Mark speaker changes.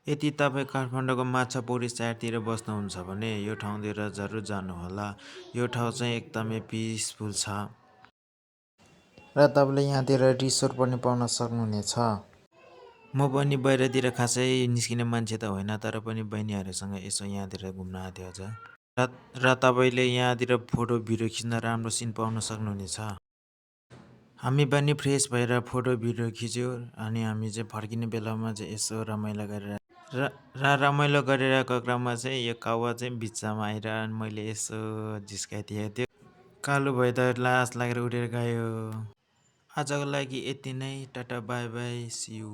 Speaker 1: यदि तपाईँ काठमाडौँको माछापुरी साइडतिर बस्नुहुन्छ भने यो ठाउँतिर जरुर जानुहोला। यो ठाउँ चाहिँ एकदमै पिसफुल छ र तपाईँले यहाँतिर रिसोर्ट पनि पाउन सक्नुहुनेछ। म पनि बाहिरतिर खासै निस्किने मान्छे त होइन, तर पनि बहिनीहरूसँग यसो यहाँतिर घुम्न आएको थिएँ हजुर। र तपाईँले यहाँतिर फोटो भिडियो खिच्न राम्रो सिन पाउन सक्नुहुनेछ। हामी पनि फ्रेस भएर फोटो भिडियो खिच्यो अनि हामी चाहिँ फर्किने बेलामा चाहिँ यसो रमाइलो गरेर रमाइलो गरिरहेको क्रममा चाहिँ यो काउवा चाहिँ बिचमा आएर मैले यसो जिस्काइदिएको थियो। कालो भयो त लाज लागेर उडेर गयो। आजको लागि यति नै। Tata bye bye see you.